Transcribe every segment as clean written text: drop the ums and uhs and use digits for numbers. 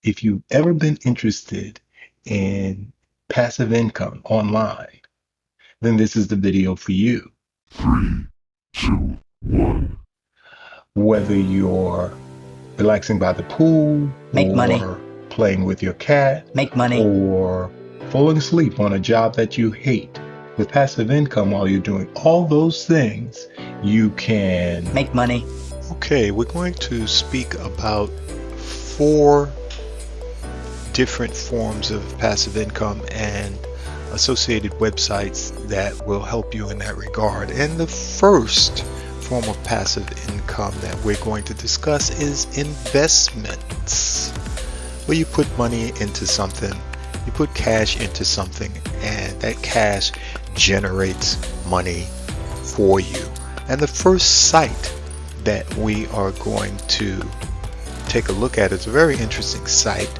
If you've ever been interested in passive income online, then this is the video for you. 3, 2, 1. Whether you're relaxing by the pool, Make money. or playing with your cat, Make money. or falling asleep on a job that you hate, with passive income while you're doing all those things, you can Make money. Okay, we're going to speak about 4 different forms of passive income and associated websites that will help you in that regard. And the first form of passive income that we're going to discuss is investments, where you put money into something, you put cash into something, and that cash generates money for you. And the first site that we are going to take a look at is a very interesting site.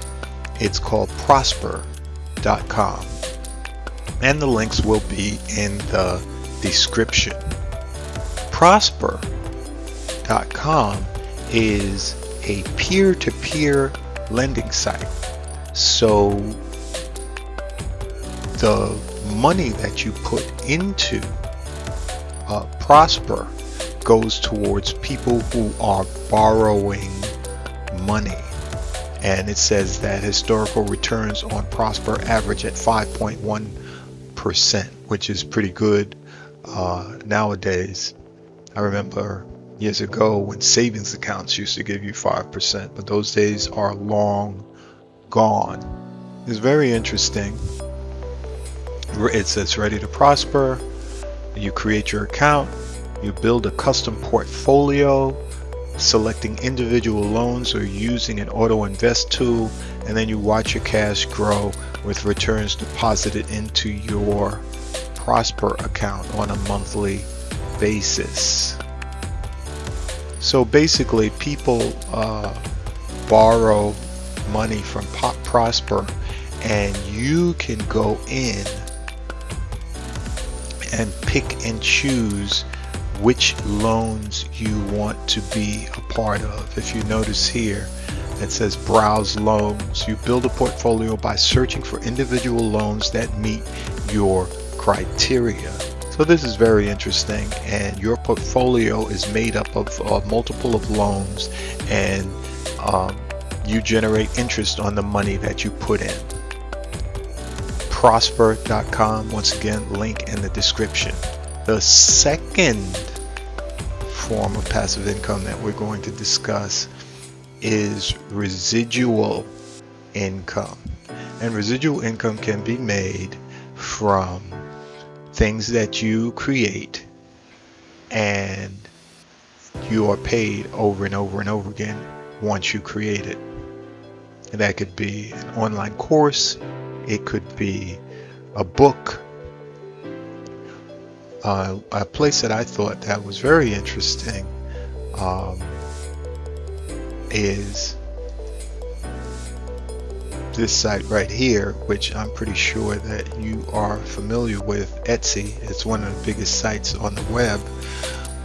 It's called prosper.com, and the links will be in the description. Prosper.com is a peer-to-peer lending site. So the money that you put into Prosper goes towards people who are borrowing money. And it says that historical returns on Prosper average at 5.1%, which is pretty good nowadays. I remember years ago when savings accounts used to give you 5%, but those days are long gone. It's very interesting. It says ready to prosper. You create your account, you build a custom portfolio, selecting individual loans or using an auto invest tool, and then you watch your cash grow with returns deposited into your Prosper account on a monthly basis. So basically people borrow money from Prosper, and you can go in and pick and choose which loans you want to be a part of. If you notice here, it says browse loans. You build a portfolio by searching for individual loans that meet your criteria. So this is very interesting, and your portfolio is made up of multiple of loans, and you generate interest on the money that you put in. Prosper.com, once again, link in the description. The second form of passive income that we're going to discuss is residual income. And residual income can be made from things that you create and you are paid over and over and over again once you create it. And that could be an online course, it could be a book. A place that I thought that was very interesting is this site right here, which I'm pretty sure that you are familiar with, Etsy. It's one of the biggest sites on the web.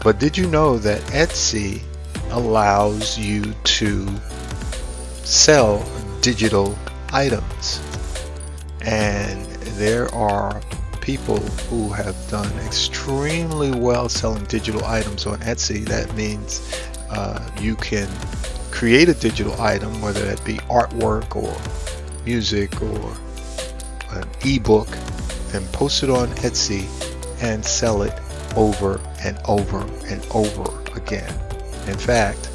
But did you know that Etsy allows you to sell digital items? And there are people who have done extremely well selling digital items on Etsy. That means you can create a digital item, whether that be artwork or music or an ebook, and post it on Etsy and sell it over and over and over again. In fact,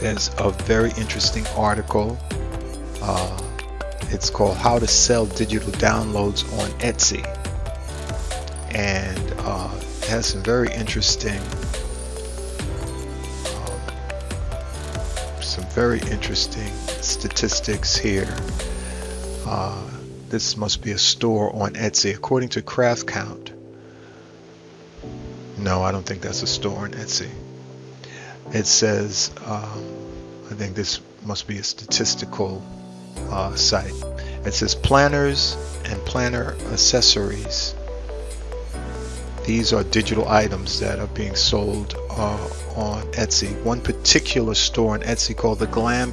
there's a very interesting article. It's called How to Sell Digital Downloads on Etsy, and it has some very interesting statistics here. This must be a store on Etsy, according to Craft Count. No, I don't think that's a store on Etsy. It says, I think this must be a statistical site. It says planners and planner accessories These are digital items that are being sold on Etsy. One particular store on Etsy called the Glam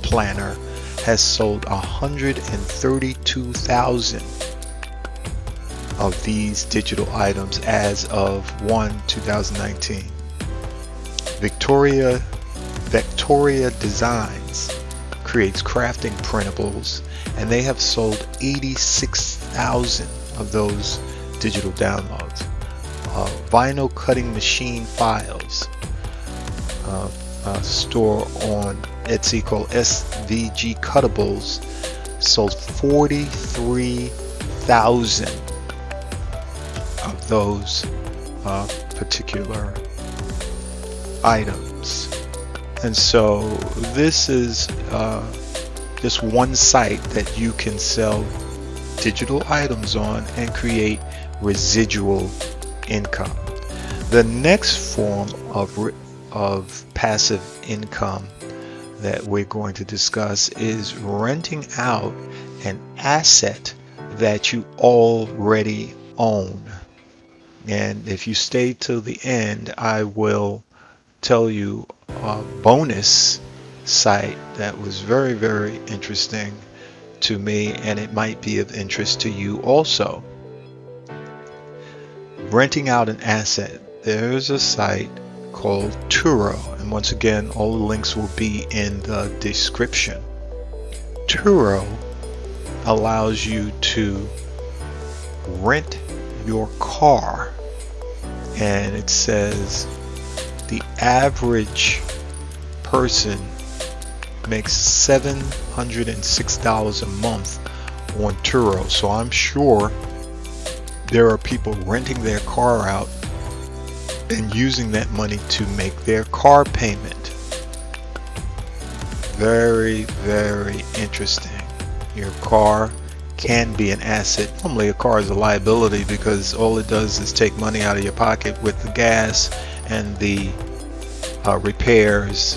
Planner has sold 132,000 of these digital items as of 1/2019. Victoria Designs creates crafting printables, and they have sold 86,000 of those digital downloads. Vinyl cutting machine files, a store on Etsy called SVG Cuttables, sold 43,000 of those particular items. And so this is just one site that you can sell digital items on and create residual income. The next form of passive income that we're going to discuss is renting out an asset that you already own. And if you stay till the end, I will tell you a bonus site that was very, very interesting to me, and it might be of interest to you also. Renting out an asset. There's a site called Turo, and once again, all the links will be in the description. Turo allows you to rent your car, and it says the average person makes $706 a month on Turo. So I'm sure there are people renting their car out and using that money to make their car payment. Very, very interesting. Your car can be an asset. Normally a car is a liability because all it does is take money out of your pocket with the gas and the repairs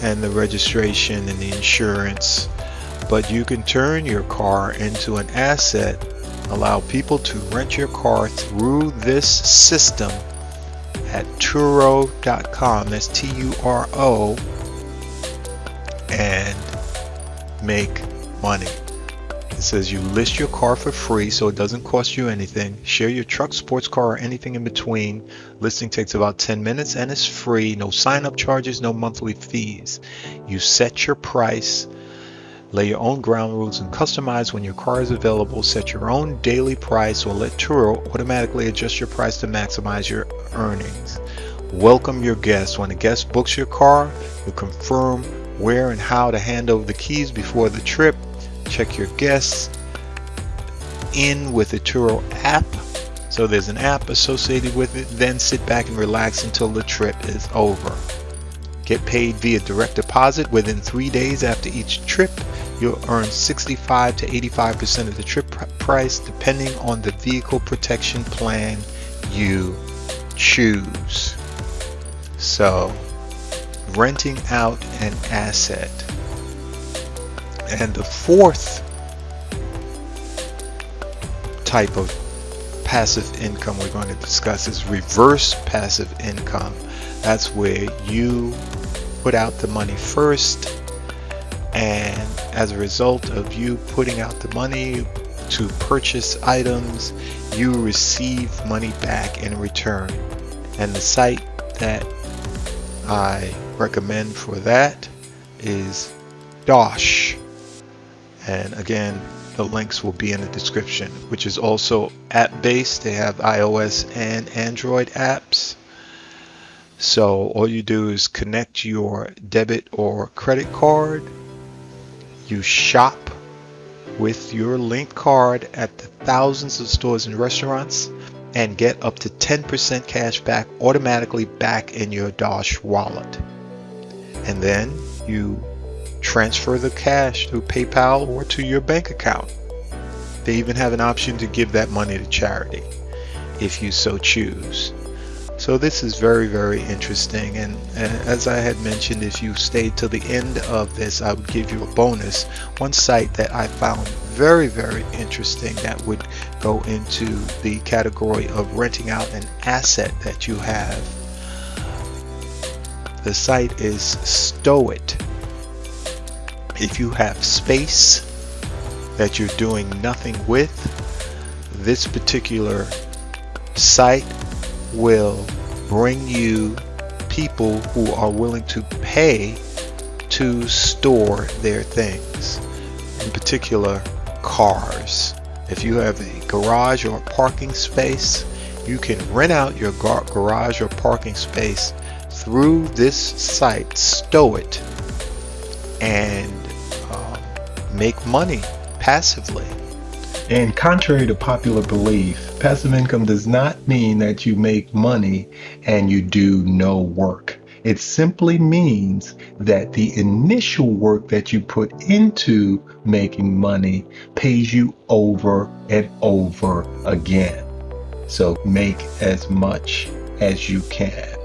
and the registration and the insurance. But you can turn your car into an asset, allow people to rent your car through this system at Turo.com. That's Turo, and make money. It says you list your car for free, so it doesn't cost you anything. Share your truck, sports car, or anything in between. Listing takes about 10 minutes and it's free. No sign-up charges, no monthly fees. You set your price, lay your own ground rules, and customize when your car is available. Set your own daily price or let Turo automatically adjust your price to maximize your earnings. Welcome your guests. When a guest books your car, you confirm where and how to hand over the keys before the trip. Check your guests in with the Turo app. So there's an app associated with it. Then sit back and relax until the trip is over. Get paid via direct deposit within 3 days after each trip. You'll earn 65 to 85% of the trip price depending on the vehicle protection plan you choose. So, renting out an asset. And the fourth type of passive income we're going to discuss is reverse passive income. That's where you put out the money first, and as a result of you putting out the money to purchase items, you receive money back in return. And the site that I recommend for that is Dosh. And again, the links will be in the description, which is also app-based. They have iOS and Android apps. So all you do is connect your debit or credit card. You shop with your linked card at the thousands of stores and restaurants and get up to 10% cash back automatically back in your Dosh wallet. And then you transfer the cash through PayPal or to your bank account. They even have an option to give that money to charity if you so choose. So this is very, very interesting, and as I had mentioned, if you stayed till the end of this, I would give you a bonus. One site that I found very, very interesting. That would go into the category of renting out an asset that you have. The site is Stow It. If you have space that you're doing nothing with, this particular site will bring you people who are willing to pay to store their things, in particular cars. If you have a garage or a parking space, you can rent out your garage or parking space through this site, Stow It, and make money passively. And contrary to popular belief, passive income does not mean that you make money and you do no work. It simply means that the initial work that you put into making money pays you over and over again. So make as much as you can.